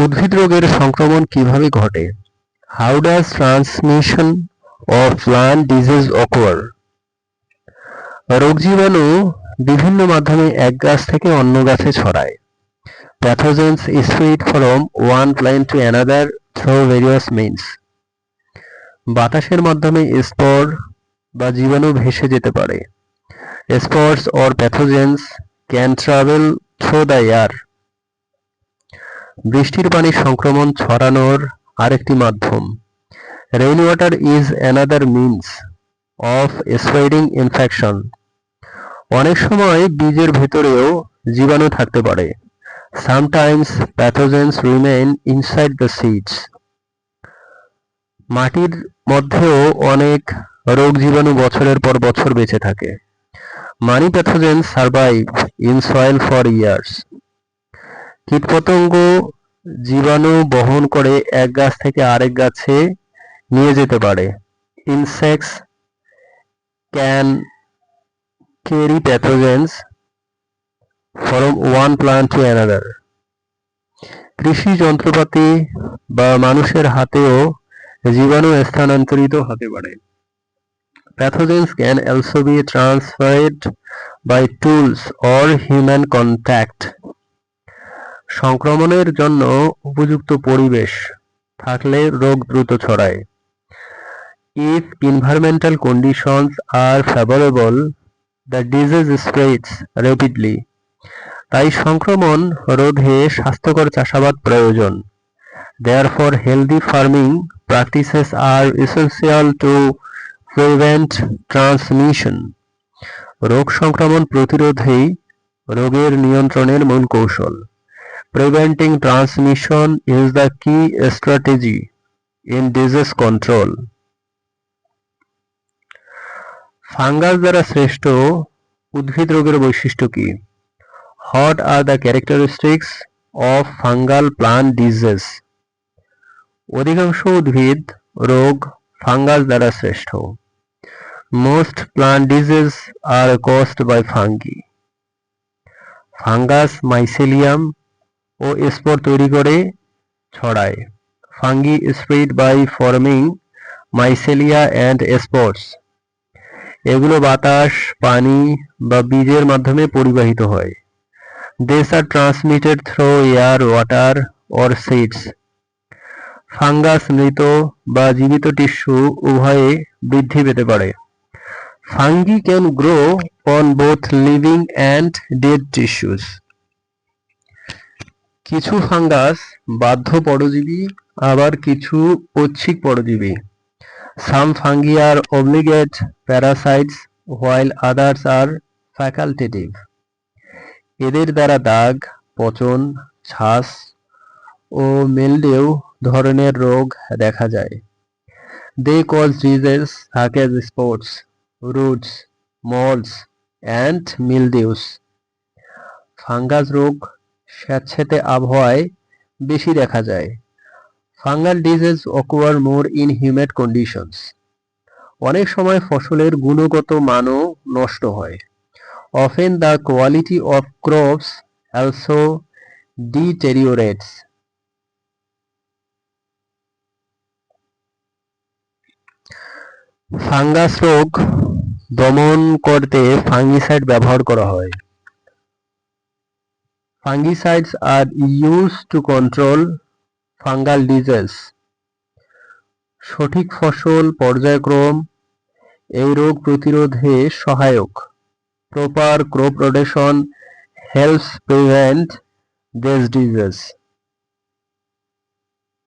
উদ্ভিদ রোগের সংক্রমণ কিভাবে ঘটে? How does transmission of plant disease occur? রোগ জীবাণু বিভিন্ন মাধ্যমে এক গাছ থেকে অন্য গাছে ছড়ায়। Pathogens spread from one plant to another through various means. বাতাসের মাধ্যমে স্পোর বা জীবাণু ভেসে যেতে পারে। Spores or pathogens can travel through the air. বৃষ্টির পানি সংক্রমণ ছড়ানোর আরেকটি মাধ্যম। Rain water is another means of spreading infection. অনেক সময় বীজের ভেতরেও জীবাণু থাকতে পারে। Sometimes pathogens remain inside the seeds. মাটির মধ্যেও অনেক রোগ জীবাণু বছরের পর বছর বেঁচে থাকে। Many pathogens survive in soil for years. কীটপতঙ্গ জীবাণু বহন করে এক গাছ থেকে আরেক গাছে নিয়ে যেতে পারে। Insects can carry pathogens from one plant to another. কৃষি যন্ত্রপাতি বা মানুষের হাতেও জীবাণু স্থানান্তরিত হতে পারে। Pathogens can also be transferred by tools or human contact. সংক্রমণের জন্য উপযুক্ত পরিবেশ থাকলে রোগ দ্রুত ছড়ায়। If environmental conditions are favorable, the disease spreads rapidly. তাই সংক্রমণ রোধে স্বাস্থ্যকর চাষাবাদ প্রয়োজন। Therefore, healthy farming practices are essential to prevent transmission. রোগ সংক্রমণ প্রতিরোধেই রোগের নিয়ন্ত্রণের মূল কৌশল। Preventing transmission is the key strategy in disease control. Fungus দ্বারা সৃষ্ট উদ্ভিদ রোগের বৈশিষ্ট্য কি? What are the characteristics of fungal plant disease? অধিকাংশ উদ্ভিদ রোগ ফাঙ্গাস দ্বারা সৃষ্ট। Most plant diseases are caused by fungi. Fungus mycelium ও স্পোর তৈরি করে ছড়ায়। Fungi spread by forming mycelia and spores. এগুলো বাতাস, পানি বা বীজের মাধ্যমে পরিবাহিত হয়। These are transmitted through air, water or seeds. Fungus মৃত বা জীবিত টিস্যু উভয়ে বৃদ্ধি পেতে পারে। Fungi can grow on both living and dead tissues. কিছু ফাঙ্গাস বাধ্য পরজীবী, আবার কিছু ঐচ্ছিক পরজীবী। Some fungi are obligate parasites while others are facultative. এদের দ্বারা দাগ, পচন, ছাস ও মিলডেউ ধরনের রোগ দেখা যায়। They cause diseases such as spots, roots, molds and mildews. Fungus রোগ স্যাঁতসেঁতে আবহাওয়ায় বেশি দেখা যায়। Fungal disease occur more in humid conditions. অনেক সময় ফসলের গুণগত মানও নষ্ট হয়। Often the quality of crops also deteriorates. Fungus রোগ দমন করতে ফাঙ্গিসাইড ব্যবহার করা হয়। Fungicides are used to control fungal disease. সঠিক ফসল পর্যায়ক্রম এই রোগ প্রতিরোধে সহায়ক। Proper crop rotation helps prevent this disease.